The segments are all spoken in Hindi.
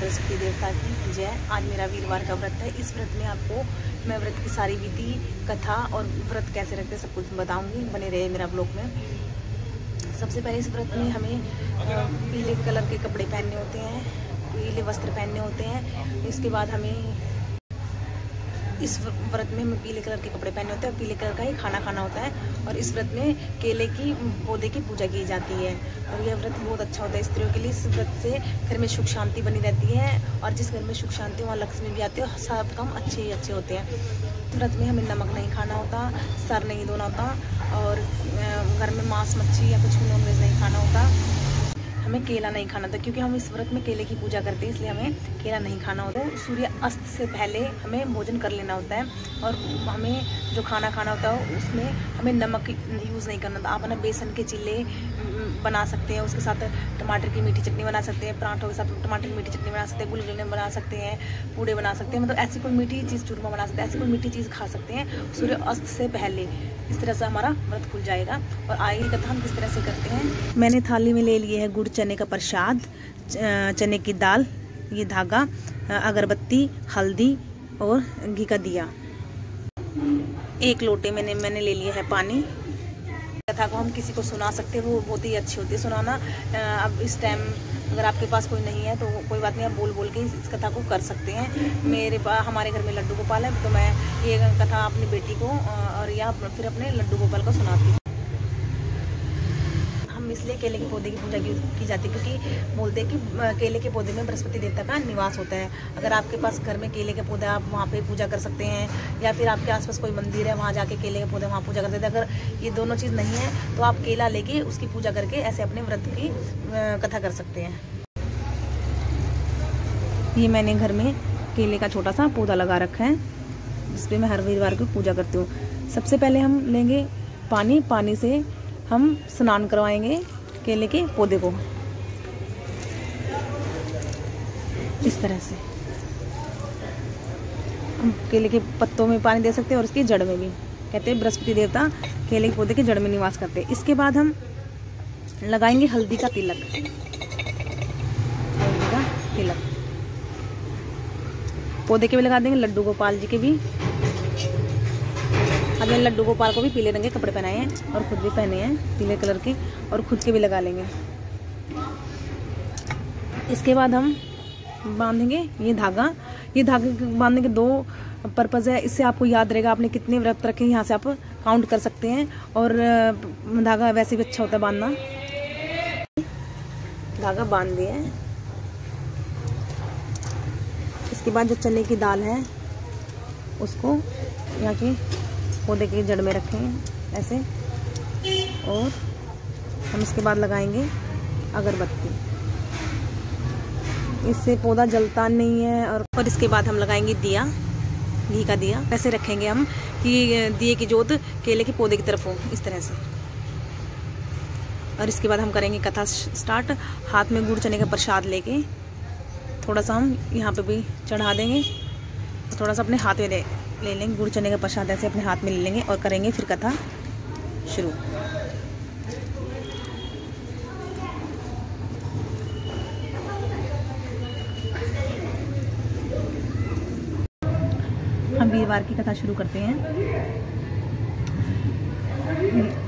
बृहस्पति देवता की जय। आज मेरा वीरवार का व्रत है। इस व्रत में आपको मैं व्रत की सारी विधि, कथा और व्रत कैसे रखते सब कुछ बताऊंगी। बने रहे मेरा ब्लॉग में। सबसे पहले इस व्रत में हमें पीले कलर के कपड़े पहनने होते हैं, पीले वस्त्र पहनने होते हैं। इसके बाद हमें इस व्रत में हमें पीले कलर के कपड़े पहने होते हैं, पीले कलर का ही खाना खाना होता है। और इस व्रत में केले की पौधे की पूजा की जाती है और यह व्रत बहुत अच्छा होता है स्त्रियों के लिए। इस व्रत से घर में सुख शांति बनी रहती है और जिस घर में सुख शांति वहाँ लक्ष्मी भी आती है और सब काम अच्छे ही अच्छे होते हैं। व्रत में हमें नमक नहीं खाना होता, सर नहीं धोना होता और घर में मांस मच्छी या कुछ भी नॉनवेज नहीं खाना होता। हमें केला नहीं खाना था क्योंकि हम इस व्रत में केले की पूजा करते हैं, इसलिए हमें केला नहीं खाना होता है। सूर्य अस्त से पहले हमें भोजन कर लेना होता है और हमें जो खाना खाना होता है उसमें हमें नमक यूज़ नहीं करना होता। आप ना बेसन के चिल्ले बना सकते हैं, उसके साथ टमाटर की मीठी चटनी बना सकते हैं, पराठों के साथ टमाटर की मीठी चटनी बना सकते हैं, गुलगुले बना सकते हैं, पूड़े बना सकते हैं। मतलब ऐसी कोई मीठी चीज़, चूरमा बना सकते हैं, ऐसी कोई मीठी चीज़ खा सकते हैं सूर्य अस्त से पहले। इस तरह से हमारा व्रत खुल जाएगा। और आगे कथा हम किस तरह से करते हैं। मैंने थाली में ले लिए है गुड़, चने का प्रसाद, चने की दाल, ये धागा, अगरबत्ती, हल्दी और घी का दिया। एक लोटे मैंने ले लिया है पानी। कथा को हम किसी को सुना सकते हैं, वो बहुत ही अच्छी होती है सुनाना। अब इस टाइम अगर आपके पास कोई नहीं है तो कोई बात नहीं, आप बोल बोल के इस कथा को कर सकते हैं। हमारे घर में लड्डू गोपाल है तो मैं ये कथा अपनी बेटी को और या फिर अपने लड्डू गोपाल को सुनाती हूँ। हम इसलिए केले के पौधे की पूजा की जाती है क्योंकि बोलते हैं कि केले के पौधे में बृहस्पति देवता का निवास होता है। अगर आपके पास घर में केले के पौधे, आप वहाँ पे पूजा कर सकते हैं या फिर आपके आसपास कोई मंदिर है वहाँ जाके केले के पौधे वहाँ पूजा कर सकते हैं। अगर ये दोनों चीज़ नहीं है तो आप केला लेके उसकी पूजा करके ऐसे अपने व्रत की कथा कर सकते हैं। ये मैंने घर में केले का छोटा सा पौधा लगा रखा है जिसपे मैं हर वीरवार को पूजा करती हूँ। सबसे पहले हम लेंगे पानी, पानी से हम स्नान करवाएंगे केले के पौधे को इस तरह से। हम केले के पत्तों में पानी दे सकते हैं और इसकी जड़ में भी। कहते हैं बृहस्पति देवता केले के पौधे के जड़ में निवास करते हैं। इसके बाद हम लगाएंगे हल्दी का तिलक, हल्दी का तिलक पौधे के भी लगा देंगे, लड्डू गोपाल जी के भी। हमने लड्डू गोपाल को भी पीले रंग के कपड़े पहनाए हैं और खुद भी पहने हैं पीले कलर के और खुद के भी लगा लेंगे। इसके बाद हम बांधेंगे ये धागा। ये धागे बांधने के दो पर्पज़ है। इससे आपको याद रहेगा आपने कितने व्रत रखे, यहाँ से आप काउंट कर सकते हैं। और धागा वैसे भी अच्छा होता है बांधना। धागा बांध दिए हैं। इसके बाद जो चने की दाल है उसको यहाँ के पौधे की जड़ में रखेंगे ऐसे और हम इसके बाद लगाएंगे अगरबत्ती। इससे पौधा जलता नहीं है। और इसके बाद हम लगाएंगे दिया, घी का दिया। ऐसे रखेंगे हम कि दिए की जोत केले के पौधे की तरफ हो, इस तरह से। और इसके बाद हम करेंगे कथा स्टार्ट। हाथ में गुड़ चने का प्रसाद लेके थोड़ा सा हम यहाँ पे भी चढ़ा देंगे, थोड़ा सा अपने हाथ में ले लेंगे गुड़ चने का प्रसाद, ऐसे अपने हाथ में ले लेंगे और करेंगे फिर कथा शुरू। हम वीरवार की कथा शुरू करते हैं।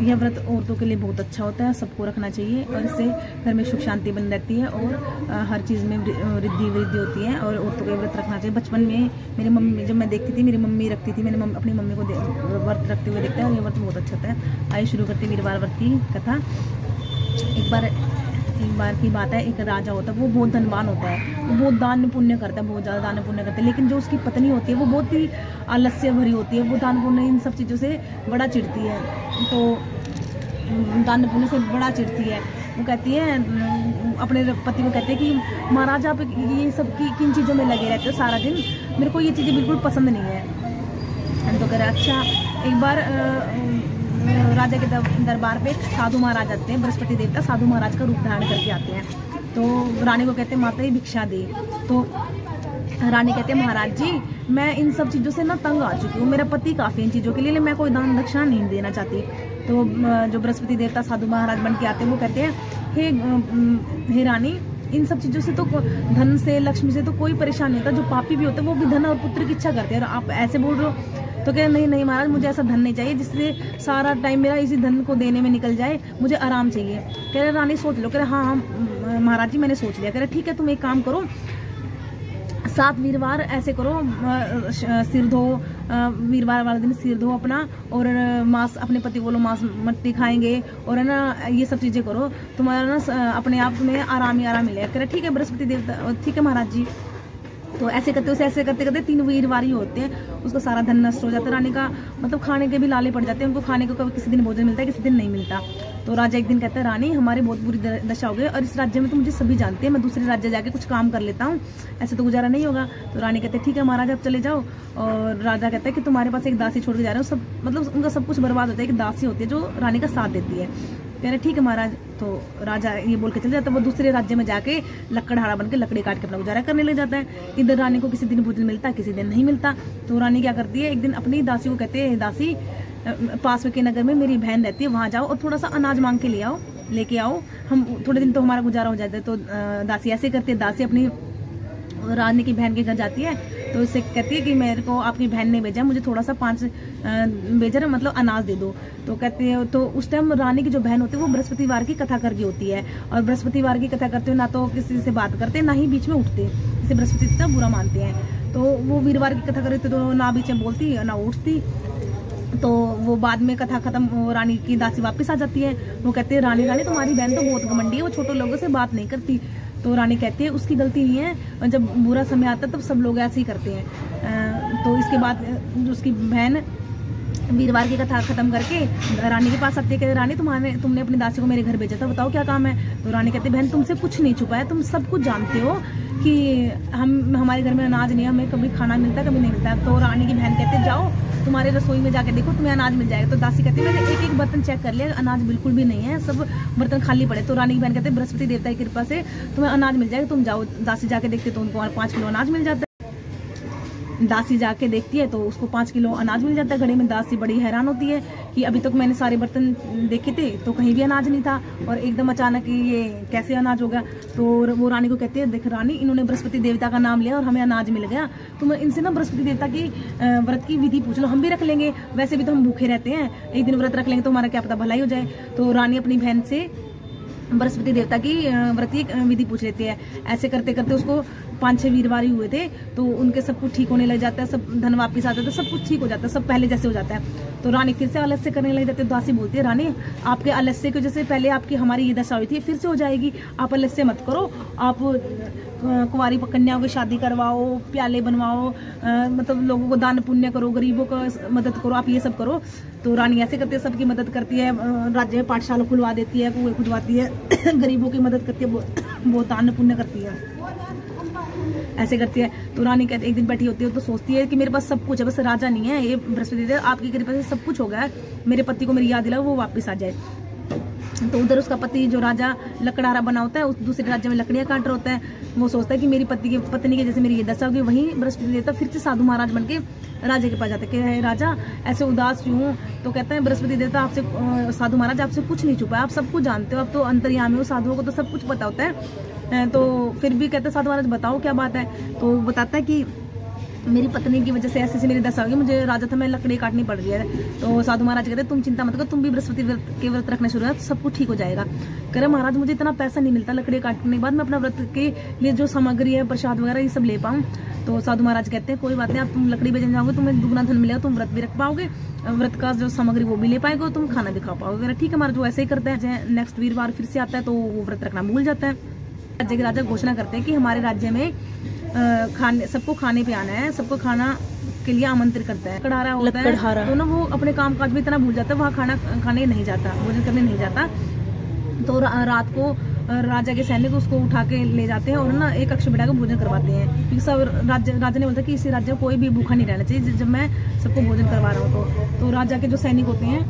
यह व्रत औरतों के लिए बहुत अच्छा होता है, सबको रखना चाहिए और इससे घर में सुख शांति बनी रहती है और हर चीज़ में वृद्धि होती है। और औरतों को व्रत रखना चाहिए। बचपन में मेरी मम्मी, जब मैं देखती थी मेरी मम्मी रखती थी, मैंने अपनी मम्मी को व्रत रखते हुए देखा है और ये व्रत बहुत अच्छा होता है। आइए शुरू करते हैं वीरवार व्रत की कथा। एक बार की बात है, एक राजा होता है, वो बहुत धनवान होता है, वो बहुत दान पुण्य करता है, बहुत ज़्यादा दान पुण्य करता है। लेकिन जो उसकी पत्नी होती है वो बहुत ही आलस्य भरी होती है, वो दान पुण्य इन सब चीज़ों से बड़ा चिढ़ती है। तो दान पुण्य से बड़ा चिढ़ती है। वो कहती है, अपने पति को कहती है कि महाराज आप ये सब किन चीज़ों में लगे रहते हो सारा दिन, मेरे को ये चीज़ें बिल्कुल पसंद नहीं है। तो कह रहा अच्छा। एक बार राजा के दरबार पे साधु महाराज आते हैं। बृहस्पति देवता साधु महाराज का रूप धारण करके आते हैं। तो रानी को कहते हैं माता ही भिक्षा दे। तो रानी कहते हैं महाराज जी मैं इन सब चीज़ों से ना तंग आ चुकी हूँ, मेरा पति काफ़ी इन चीज़ों के लिए, मैं कोई दान दक्षिणा नहीं देना चाहती। तो जो बृहस्पति देवता साधु महाराज बन के आते हैं वो कहते हैं हे रानी इन सब चीज़ों से तो, धन से, लक्ष्मी से तो कोई परेशान नहीं होता। जो पापी भी होते हैं वो भी धन और पुत्र की इच्छा करते हैं, और आप ऐसे बोल रहे हो। तो कह नहीं नहीं महाराज, मुझे ऐसा धन नहीं चाहिए जिससे सारा टाइम मेरा इसी धन को देने में निकल जाए, मुझे आराम चाहिए। कह रहे रानी सोच लो। कह रहे हाँ हाँ महाराज जी मैंने सोच लिया। कह रहे ठीक है, तुम एक काम करो, 7 वीरवार ऐसे करो, सिर धो, वीरवार वाले दिन सिर धो अपना, और मांस अपने पति को लो, मांस मट्टी खाएंगे, और है ना ये सब चीजें करो, तुम्हारा ना अपने आप में आराम ही आराम मिलेगा। कह रहे ठीक है बृहस्पति देवता, ठीक है महाराज जी। तो ऐसे करते उसे ऐसे करते करते 3 वीरवार ही होते हैं, उसका सारा धन नष्ट हो जाता है। रानी का मतलब खाने के भी लाले पड़ जाते हैं, उनको खाने को कभी किसी दिन भोजन मिलता है, किसी दिन नहीं मिलता। तो राजा एक दिन कहता है रानी हमारी बहुत बुरी दशा हो गई, और इस राज्य में तो मुझे सभी जानते हैं, मैं दूसरे राज्य जाके कुछ काम कर लेता हूँ, ऐसे तो गुजारा नहीं होगा। तो रानी कहते हैं ठीक है महाराज आप चले जाओ। और राजा कहता है कि तुम्हारे पास एक दासी छोड़ के जा रहे हो, सब मतलब उनका सब कुछ बर्बाद होता है। एक दासी होती है जो रानी का साथ देती है। कह रहे ठीक है महाराज। तो राजा ये बोल के चले जाता है। वो दूसरे राज्य में जाके लकड़हारा बन के लकड़ी काट के अपना गुजारा करने लग जाता है। इधर रानी को किसी दिन भोजन मिलता है, किसी दिन नहीं मिलता। तो रानी क्या करती है, एक दिन अपनी दासी को कहते हैं दासी पास में के नगर में मेरी बहन रहती है, वहां जाओ और थोड़ा सा अनाज मांग के लेके आओ, हम थोड़े दिन तो हमारा गुजारा हो जाता है। तो दासी ऐसे करती है। दासी अपनी रानी की बहन के घर जाती है, तो उससे कहती है कि मेरे को आपकी बहन ने भेजा, मुझे थोड़ा सा 5 बेजर मतलब अनाज दे दो। तो कहती है, तो उस टाइम रानी की जो बहन होती है वो बृहस्पतिवार की कथा करके होती है, और बृहस्पतिवार की कथा करते हुए ना तो किसी से बात करते ना ही बीच में उठते, इसे बृहस्पति का बुरा मानते हैं। तो वो वीरवार की कथा करते तो ना बीच में बोलती ना उठती। तो वो बाद में कथा खत्म, रानी की दासी वापस आ जाती है। वो कहती है रानी रानी तुम्हारी बहन तो बहुत घमंडी है, वो छोटे लोगों से बात नहीं करती। तो रानी कहती है उसकी गलती नहीं है, और जब बुरा समय आता है तब सब लोग ऐसे ही करते हैं। तो इसके बाद उसकी बहन वीरवार की कथा खत्म करके रानी के पास आती है कि रानी तुमने अपनी दासी को मेरे घर भेजा था, बताओ क्या काम है। तो रानी कहती है बहन तुमसे कुछ नहीं छुपा है, तुम सब कुछ जानते हो कि हमारे घर में अनाज नहीं है, हमें कभी खाना मिलता है कभी नहीं मिलता। तो रानी की बहन कहती है जाओ तुम्हारे रसोई में जाके देखो तुम्हें अनाज मिल जाएगा। तो दासी कहती है मैंने एक बर्तन चेक कर लिया, अनाज बिल्कुल भी नहीं है, सब बर्तन खाली पड़े। तो रानी की बहन कहते हैं बृहस्पति देवता की कृपा से तुम्हें अनाज मिल जाएगा, तुम जाओ। दासी जाके देखते तो उनको 5 किलो अनाज मिल जाता है। दासी जाके देखती है तो उसको 5 किलो अनाज मिल जाता है। घड़ी में दासी बड़ी हैरान होती है कि अभी तक मैंने सारे बर्तन देखे थे तो कहीं भी अनाज नहीं था, और एकदम अचानक ये कैसे अनाज हो गया। तो वो रानी को कहती है देख रानी इन्होंने बृहस्पति देवता का नाम लिया और हमें अनाज मिल गया, तुम इनसे ना बृहस्पति देवता की व्रत की विधि पूछ लो, हम भी रख लेंगे, वैसे भी तो हम भूखे रहते हैं, एक दिन व्रत रख लेंगे तो हमारा क्या पता भलाई हो जाए। तो रानी अपनी बहन से बृहस्पति देवता की व्रत की विधि पूछ लेती है। ऐसे करते करते उसको 5-6 वीरवार ही हुए थे, तो उनके सब कुछ ठीक होने लग जाता है, सब धन वापिस आ जाता है, सब कुछ ठीक हो जाता है, सब पहले जैसे हो जाता है। तो रानी फिर से आलस्य करने लग जाती है। दासी बोलती है रानी आपके आलस्य की जैसे पहले आपकी हमारी ये दशा हुई थी फिर से हो जाएगी, आप आलस्य मत करो, आप कुंवारी कन्याओं की शादी करवाओ, प्याले बनवाओ, मतलब लोगों को दान पुण्य करो, गरीबों को मदद करो, आप ये सब करो। तो रानी ऐसे करती है, सबकी मदद करती है, राज्य में पाठशाला खुलवा देती है, कुएं खुदवाती है, गरीबों की मदद करती है, वो दान पुण्य करती है, ऐसे करती है। तो रानी कहती एक दिन बैठी होती है तो सोचती है कि मेरे पास सब कुछ है, बस राजा नहीं है, ये बृहस्पति देव आपकी कृपा से सब कुछ हो गया है, मेरे पति को मेरी याद दिलाओ वो वापस आ जाए। तो उधर उसका पति जो राजा लकड़हारा बना होता है, उस दूसरे राज्य में लकड़ियां काट रहा होता है, वो सोचता है कि मेरी पत्नी के जैसे मेरी ये दशा होगी। वहीं बृहस्पति देवता फिर से साधु महाराज बन के राजा के पास जाते हैं, राजा ऐसे उदास क्यों हूँ। तो कहते हैं बृहस्पति देवता आपसे, साधु महाराज आपसे कुछ नहीं छुपा है, आप सब कुछ जानते हो, आप तो अंतर्यामी हो, साधुओं को तो सब कुछ पता होता है। तो फिर भी कहते हैं साधु महाराज बताओ क्या बात है। तो बताता है कि मेरी पत्नी की वजह से ऐसे मेरी दशा होगी, मुझे राजा था मैं लकड़ी काटनी पड़ रही है। तो साधु महाराज कहते तुम चिंता मत करो, तुम भी बृहस्पति के व्रत रखना शुरू है तो सब कुछ ठीक हो जाएगा। कह रहे महाराज मुझे इतना पैसा नहीं मिलता लकड़ी काटने के बाद मैं अपना व्रत के लिए जो सामग्री है प्रसाद वगैरह ये सब ले पाऊँ। तो साधु महाराज कहते हैं कोई बात नहीं, आप तुम लकड़ी बेचने जाओगे तुम्हें दुगना धन मिलेगा, तुम व्रत भी रख पाओगे, व्रत का जो सामग्री वो भी ले पाएगा, तुम खाना भी खा पाओगे। ठीक है महाराज वो ऐसे ही करता है। नेक्स्ट वीरवार फिर से आता है तो वो व्रत रखना भूल जाता है। राज्य के राजा घोषणा करते हैं कि हमारे राज्य में सबको खाने पे आना है, सबको खाना के लिए आमंत्रित करता है। लकड़हारा होता है तो ना वो अपने काम काज में इतना भूल जाता है, वहाँ खाना खाने नहीं जाता, भोजन करने नहीं जाता। तो रात को राजा के सैनिक उसको उठा के ले जाते हैं और ना एक कक्ष बिठा के भोजन करवाते हैं, क्योंकि सब राजा ने बोलता कि इस राज्य में कोई भी भूखा नहीं रहना चाहिए जब मैं सबको भोजन करवा रहा हूँ। तो राजा के जो सैनिक होते हैं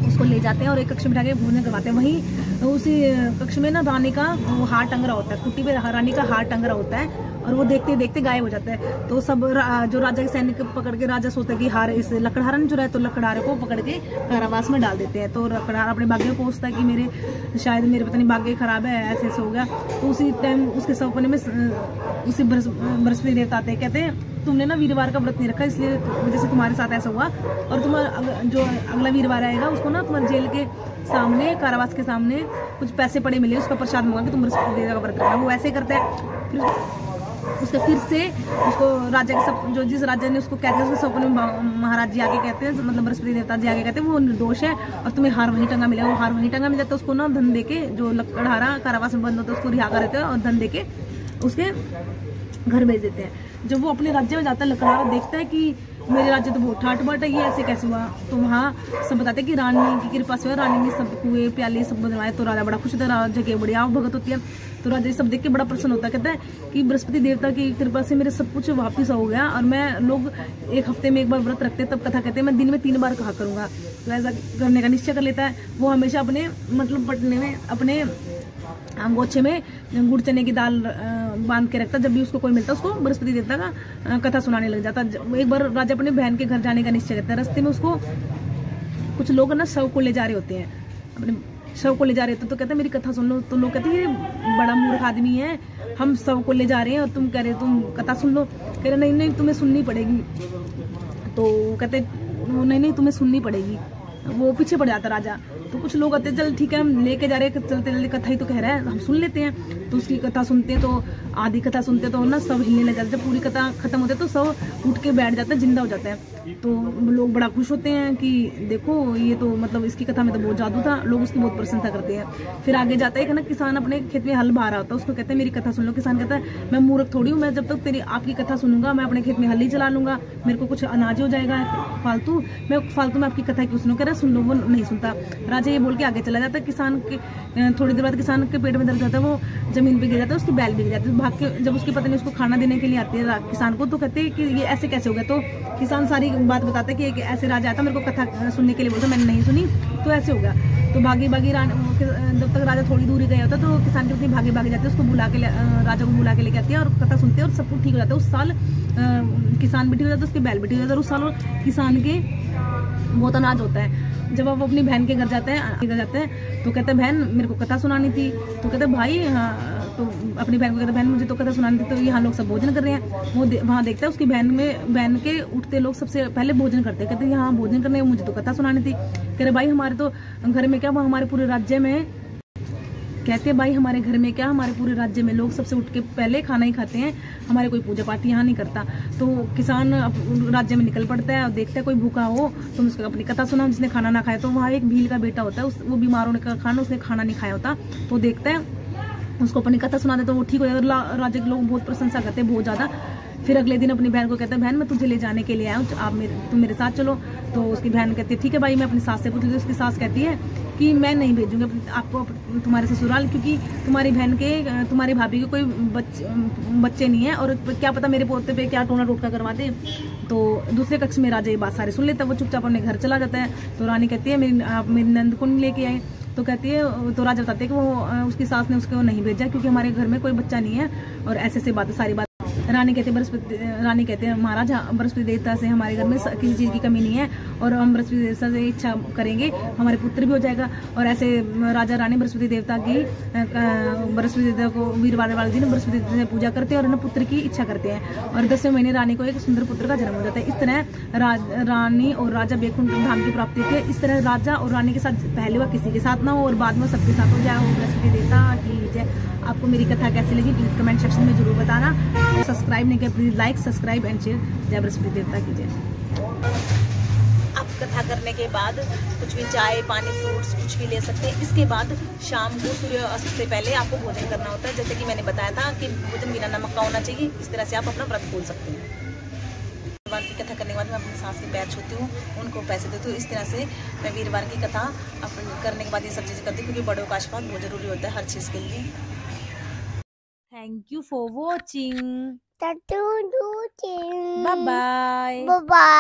उसको ले जाते हैं और एक कक्ष में बिठा के भोजन करवाते हैं। वहीं उसी कक्ष में ना रानी का वो हार टंग रहा होता है, कुटी पे रानी का हार टंग रहा होता है, और वो देखते देखते गायब हो जाता है। तो सब जो राजा के सैनिक पकड़ के, राजा सोचता है कि हार इस लकड़हारा ने चुरा है, तो लकड़हारे को पकड़ के कारावास में डाल देते हैं। तो लकड़हारा अपने भाग्य में पहुंचता है कि मेरे पता नहीं भाग्य खराब है, ऐसे हो गया। तो उसी टाइम उसके सपने में उसी बृहस्पति देवता आते हैं, कहते हैं तुमने ना वीरवार का व्रत नहीं रखा, इसलिए वजह से तुम्हारे साथ ऐसा हुआ। और तुम्हारा जो अगला वीरवार आएगा उसको ना तुम्हारे जेल के सामने, कारावास के सामने कुछ पैसे पड़े मिले, उसका प्रसाद मंगा के तुम बृहस्पति देवता का व्रत रखना। वो ऐसे करता है। फिर फिर से उसको राजा के सब, जो जिस राजा ने उसको कहते हैं उसके सपने में महाराज जी आके कहते हैं, मतलब बृहस्पति देवता जी आके कहते हैं वो निर्दोष है और तुम्हें हार वहीं टंगा मिलेगा। वो हार वहीं टंगा मिल जाता है। उसको ना धन देके, जो लकड़हारा कारावास में बंद होता है उसको रिहा कर देते हैं और धन देके उसके घर भेज देते हैं। जब वो अपने राज्य में जाता है, लकड़हारा देखता है कि मेरे राज्य तो बहुत ठाट बाट है, ये ऐसे कैसे हुआ। तो वहाँ सब बताते हैं कि रानी की कृपा से, रानी ने सब कुएं प्याले सब बनवाए। तो राजा बड़ा खुश होता है, राजा की बड़ी आव भगत होती है। तो राजा सब देख के बड़ा प्रसन्न होता है, कहता है कि बृहस्पति देवता की कृपा से मेरे सब कुछ वापिस हो गया और मैं, लोग 1 हफ्ते में 1 बार व्रत रखते हैं तब कथा कहते हैं, मैं दिन में 3 बार कहा करूंगा। तो ऐसा करने का निश्चय कर लेता है। वो हमेशा अपने मतलब पटने में अपने गोछे में गुड़ चने की दाल बांध के रखता। जब भी उसको कोई मिलता उसको बृहस्पति देवता का कथा सुनाने लग जाता। एक बार राजा अपने बहन के घर जाने का निश्चय करता है। रास्ते में उसको कुछ लोग ना शव को ले जा रहे होते हैं, अपने शव को ले जा रहे होते। तो कहते हैं मेरी कथा सुन लो। तो लोग कहते हैं ये बड़ा मूर्ख आदमी है, हम शव को ले जा रहे हैं और तुम कह रहे तुम कथा सुन लो। कह रहे नहीं तुम्हें सुननी पड़ेगी। तो कहते नहीं तुम्हें सुननी पड़ेगी। वो पीछे पड़ जाता राजा। तो कुछ लोग आते चल ठीक है हम लेके जा रहे हैं, चलते चलते कथा ही तो कह रहा है, हम सुन लेते हैं। तो उसकी कथा सुनते हैं, तो आधी कथा सुनते तो ना सब हिलने लग जाते। जब पूरी कथा खत्म होती है तो सब उठ के बैठ जाता है, जिंदा हो जाता है। तो लोग बड़ा खुश होते हैं कि देखो ये तो मतलब इसकी कथा में तो बहुत जादू था। लोग उसकी बहुत प्रशंसा करते हैं। फिर आगे जाता है कि ना किसान अपने खेत में हल बहा रहा होता है, उसको कहते हैं मेरी कथा सुन लो। किसान कहता है मैं मूर्ख थोड़ी हूँ, मैं जब तक तेरी आपकी कथा सुनूंगा मैं अपने खेत में हल ही चला लूंगा, मेरे को कुछ अनाज हो जाएगा फालतू, मैं फालतू में आपकी कथा क्यों सुनूं। कह रहा सुन लो। वो नहीं सुनता। राजा ये बोल के आगे चला जाता है। किसान के थोड़ी देर बाद किसान के पेट में दर्द होता है, वो जमीन पे गिर जाता है, उसकी बैल गिर जाती है। भाग के जब उसकी पत्नी उसको खाना देने के लिए आती है किसान को, तो कहते हैं कि ये ऐसे कैसे हो गया। तो किसान सारी बात बताता है कि ऐसे राजा आता मेरे को कथा सुनने के लिए बोलता, मैंने नहीं सुनी तो ऐसे हो गया। तो भागी जब तक राजा थोड़ी दूरी गया होता तो किसान की पत्नी भागे जाती है, उसको बुला के राजा को बुला के लेके आती है और कथा सुनते हैं और सब कुछ ठीक हो जाता है। उस साल किसान भी ठीक हो जाता है, उसके बैल भी ठीक हो जाता है। उस साल किसान के बहुत अनाज होता है। जब आप अपनी बहन के घर जाते हैं तो कहते हैं बहन मेरे को कथा सुनानी थी। तो कहते हैं भाई हाँ। तो अपनी बहन को कहते हैं बहन मुझे तो कथा सुनानी थी। तो यहाँ लोग सब भोजन कर रहे हैं। वो वहाँ देखता है उसकी बहन के उठते लोग सबसे पहले भोजन करते हैं। कहते हैं यहाँ भोजन करने मुझे तो कथा सुनानी थी। कह रहे भाई हमारे तो घर में क्या, वो हमारे पूरे राज्य में, कहते हैं भाई हमारे घर में क्या, हमारे पूरे राज्य में लोग सबसे उठ के पहले खाना ही खाते हैं, हमारे कोई पूजा पाठ यहाँ नहीं करता। तो किसान राज्य में निकल पड़ता है और देखता है कोई भूखा हो तो उसको अपनी कथा सुनाओ, जिसने खाना ना खाया। तो वहाँ एक भील का बेटा होता है, वो बीमार होने का खाना, उसने खाना नहीं खाया होता। तो देखता है उसको अपनी कथा सुना दे तो वो ठीक हो जाता है। राजा के लोग बहुत प्रशंसा करते हैं, बहुत ज्यादा। फिर अगले दिन अपनी बहन को कहता है बहन मैं तुझे ले जाने के लिए आया हूँ, तुम मेरे साथ चलो। तो उसकी बहन कहती है ठीक है भाई। मैं अपनी सास से पूछ ली। उसकी सास कहती है कि मैं नहीं भेजूंगी आपको तुम्हारे ससुराल, क्योंकि तुम्हारी बहन के, तुम्हारी भाभी के कोई बच्चे नहीं है और क्या पता मेरे पोते पे क्या टोना टोटका करवा दे। तो दूसरे कक्ष में राजा ये बात सारी सुन लेता है। वो चुपचाप अपने घर चला जाता है। तो रानी कहती है आप मेरी नंद को नहीं लेके आए। तो कहती है, तो राजा बताते हैं कि वो उसकी सास ने उसको नहीं भेजा क्योंकि हमारे घर में कोई बच्चा नहीं है और ऐसे बातें सारी बात। रानी कहते हैं महाराज बृहस्पति देवता से हमारे घर में किसी चीज की कमी नहीं है और हम बृहस्पति देवता से इच्छा करेंगे हमारे पुत्र भी हो जाएगा। और ऐसे राजा रानी बृहस्पति देवता को वीरवार वाले दिन बृहस्पति देवता से पूजा करते हैं और पुत्र की इच्छा करते हैं। और 10वें महीने रानी को एक सुंदर पुत्र का जन्म हो जाता है। इस तरह रानी और राजा वैकुंठ धाम की प्राप्ति होती है। इस तरह राजा और रानी के साथ पहले वह किसी के साथ ना हो और बाद में सबके साथ हो जाए। बृहस्पति देवता की जय। आपको मेरी कथा कैसी लगी प्लीज कमेंट सेक्शन में जरूर बताना। सब्सक्राइब नहीं किया please like subscribe and share. जय बृहस्पति देवता की जय। आप कथा करने के बाद कुछ भी चाय पानी फ्रूट्स कुछ भी ले सकते हैं। इसके बाद शाम को सूर्यास्त से पहले आपको भोजन करना होता है। जैसे कि मैंने बताया था कि भोजन बिना नमक का होना चाहिए। इस तरह से आप अपना व्रत खोल सकते हैं। वीरवार की कथा करने के बाद मैं अपनी सास के पैर छूती हूँ, उनको पैसे देती हूँ। इस तरह से मैं वीरवार की कथा करने के बाद ये सब चीज़ करती हूँ क्योंकि बड़ों का आशीर्वाद बहुत जरूरी होता है हर चीज़ के लिए। Thank you for watching. Bye bye. Bye bye.